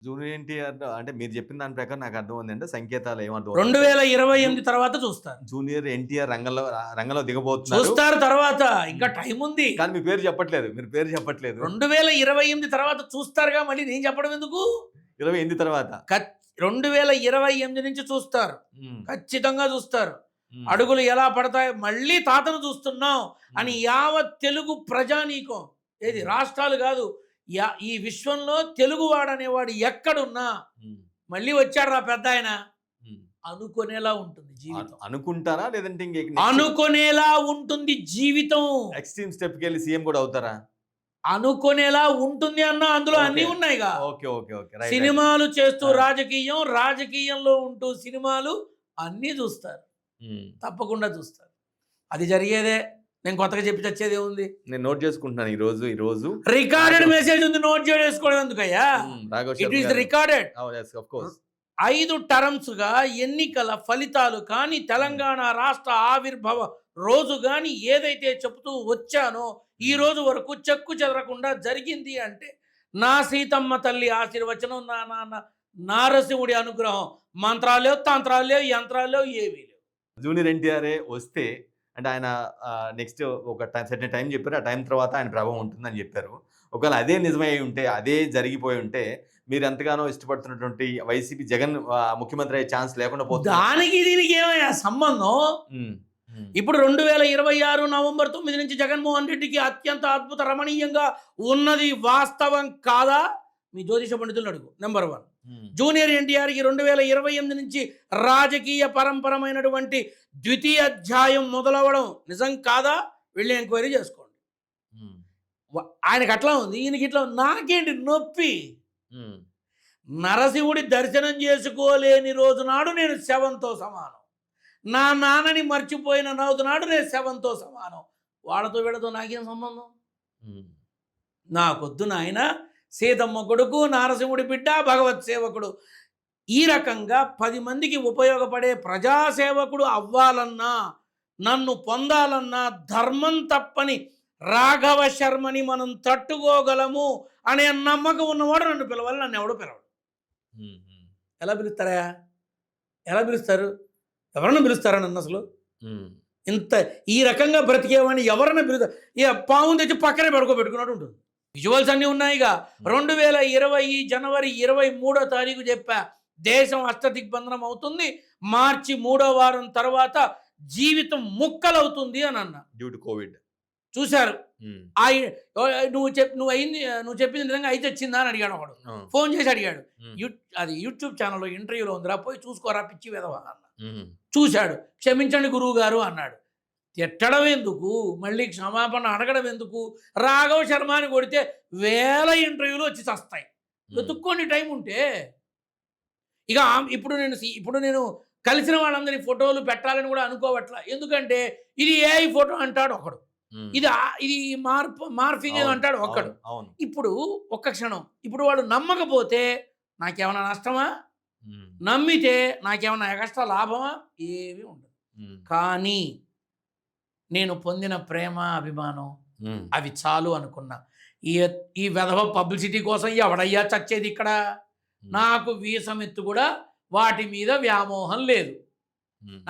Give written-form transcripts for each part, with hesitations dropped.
Junior NTR అంటే మీరు చెప్పిన దాని ప్రకారం నాకు అర్థమైందంటే సంకేతాలు ఏమర్థం 2028 తర్వాత చూస్తారు. జూనియర్ ఎన్టీఆర్ రంగంలో దిగబోతున్నారు. చూస్తారు తర్వాత, ఇంకా టైం ఉంది. కానీ మీ పేరు చెప్పట్లేదు. మీరు పేరు చెప్పట్లేదు. 2028 తర్వాత చూస్తారుగా, మళ్ళీ నేను చెప్పడం ఎందుకు? 28 తర్వాత 2028 నుంచి చూస్తారు, ఖచ్చితంగా చూస్తారు. అడుగులు ఎలా పడతాయి, మళ్ళీ తాతను చూస్తున్నాం అని యావత్ తెలుగు ప్రజానీకం, ఏది రాష్ట్రాలు కాదు, ఈ విశ్వంలో తెలుగువాడు అనేవాడు ఎక్కడున్నా మళ్ళీ వచ్చాడు రా పెద్ద ఆయన అనుకునేలా ఉంటుంది జీవితం. అనుకుంటారా లేదంటే అనుకునేలా ఉంటుంది జీవితం. ఎక్స్ట్రీమ్ స్టెప్ కి వెళ్ళి సీఎం కూడా అవుతారా? అనుకునేలా ఉంటుంది అన్న, అందులో అన్ని ఉన్నాయిగా. సినిమాలు చేస్తూ రాజకీయం, రాజకీయంలో ఉంటూ సినిమాలు అన్నీ చూస్తారు, తప్పకుండా చూస్తారు. అది జరిగేదే. నేను కొత్తగా చెప్పి చచ్చేది ఉంది. నేను నోట్ చేసుకుంటున్నాను. ఈ రోజు రికార్డెడ్ మెసేజ్ ఉంది, నోట్ చేసుకోవడం ఎందుకయ్యా? It is recorded. 5 టర్మ్స్ గా ఎన్నికల ఫలితాలు కానీ, తెలంగాణ రాష్ట్ర ఆవిర్భావ రోజు కానీ ఏదైతే చెప్తూ వచ్చానో ఈ రోజు వరకు చెక్కు చెదరకుండా జరిగింది అంటే నా సీతమ్మ తల్లి ఆశీర్వచనం, నా నాన్న నారసింహుడి అనుగ్రహం. మంత్రాలు లేవు, తంత్రాలు లేవు, యంత్రాలు లేవు, ఏమీ లేవు. జూనియర్ ఎన్టీఆర్ వస్తే అంటే ఆయన నెక్స్ట్ ఒక సర్టెన్ టైం చెప్పారు, ఆ టైం తర్వాత ఆయన ప్రభావం ఉంటుందని చెప్పారు. ఒకవేళ అదే నిజమై ఉంటే, అదే జరిగిపోయి ఉంటే మీరు ఎంతగానో ఇష్టపడుతున్నటువంటి వైసీపీ జగన్ ముఖ్యమంత్రి అయ్యే ఛాన్స్ లేకుండా పోతుంది. దానికి దీనికి ఏమయ్యా సంబంధం? ఇప్పుడు 2026 నవంబర్ 9 నుంచి జగన్మోహన్ రెడ్డికి అత్యంత అద్భుత రమణీయంగా ఉన్నది వాస్తవం కాదా? మీ జ్యోతిష పండితులు అడుగు. నెంబర్ 1, జూనియర్ ఎన్టీఆర్కి 2028 నుంచి రాజకీయ పరంపరమైనటువంటి ద్వితీయ అధ్యాయం మొదలవడం నిజం కాదా? వెళ్ళి ఎంక్వైరీ చేసుకోండి. ఆయనకి అట్లా ఉంది, ఈయనకి ఇట్లా. నాకేంటి నొప్పి? నరసింహుడి దర్శనం చేసుకోలేని రోజు నాడు నేను శవంతో సమానం. నా నాన్నని మర్చిపోయిన రోజు నాడు నేను శవంతో సమానం. వాళ్ళతో వీళ్ళతో నాకేం సంబంధం? నాకొద్దు నాయన. సీతమ్మ కొడుకు, నారసింహుడి బిడ్డ, భగవత్ సేవకుడు. ఈ రకంగా 10 మందికి ఉపయోగపడే ప్రజాసేవకుడు అవ్వాలన్నా, నన్ను పొందాలన్నా ధర్మం తప్పని రాఘవ శర్మని మనం తట్టుకోగలము అనే నమ్మకం ఉన్నవాడు నన్ను పిలవాలి. నన్ను ఎవడో పిలవడు. ఎలా పిలుస్తారా? ఎలా పిలుస్తారు? ఎవరన్నా పిలుస్తారా నన్ను అసలు? ఇంత ఈ రకంగా బ్రతికేవాడిని ఎవరన్నా పిలుస్తారు? పాము తెచ్చి పక్కనే పెట్టుకున్నట్టు ఉంటుంది. విజువల్స్ అన్నీ ఉన్నాయిగా. 2020 జనవరి 23వ తారీఖు చెప్పా, దేశం అష్టదిగ్బంధనం అవుతుంది, మార్చి 3వ వారం తర్వాత జీవితం ముక్కలవుతుంది అని అన్నా. Due to Covid. చూశారు. నువ్వు చెప్పింది నిజంగా అయితే వచ్చిందా అని అడిగాడు ఒకడు. ఫోన్ చేసి అడిగాడు. అది యూట్యూబ్ ఛానల్లో ఇంటర్వ్యూలో ఉందిరా, పోయి చూసుకోరా పిచ్చి వెధవా అన్న. చూశాడు. క్షమించండి గురువు గారు అన్నాడు. తిట్టడం ఎందుకు, మళ్ళీ క్షమాపణ అడగడం ఎందుకు? రాఘవ శర్మని కొడితే 1000 ఇంటర్వ్యూలు వచ్చి చస్తాయి. వెతుక్కోండి టైం ఉంటే. ఇక ఇప్పుడు నేను కలిసిన వాళ్ళందరి ఫోటోలు పెట్టాలని కూడా అనుకోవట్లా. ఎందుకంటే ఇది ఏఐ ఫోటో అంటాడు ఒకడు, ఇది మార్ఫింగ్ అంటాడు ఒక్కడు. ఇప్పుడు ఒక్క క్షణం, ఇప్పుడు వాడు నమ్మకపోతే నాకేమైనా నష్టమా? నమ్మితే నాకేమైనా ఎక్స్ట్రా లాభమా? ఏమీ ఉండదు. కానీ నేను పొందిన ప్రేమ, అభిమానం అవి చాలు అనుకున్నా. ఈ వెధవ పబ్లిసిటీ కోసం ఎవడయ్యా చచ్చేది ఇక్కడ? నాకు వీసమెత్తు కూడా వాటి మీద వ్యామోహం లేదు,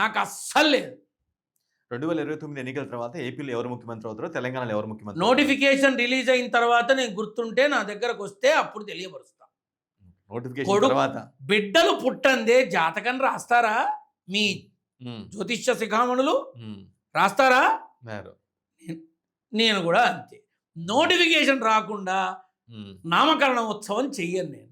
నాకు అస్సలు లేదు. 2029 ఎన్నికల తర్వాత ఏపీలో ఎవరు ముఖ్యమంత్రి అవుతారో, తెలంగాణలో ఎవరు ముఖ్యమంత్రి? నోటిఫికేషన్ రిలీజ్ అయిన తర్వాత నేను గుర్తుంటే నా దగ్గరకు వస్తే అప్పుడు తెలియపరుస్తా. నోటిఫికేషన్ తర్వాత బిడ్డలు పుట్టందే జాతకం రాస్తారా? మీ జ్యోతిష్య శిఖామణులు రాస్తారా? నేను కూడా అంతే. నోటిఫికేషన్ రాకుండా నామకరణ ఉత్సవం చెయ్యను నేను.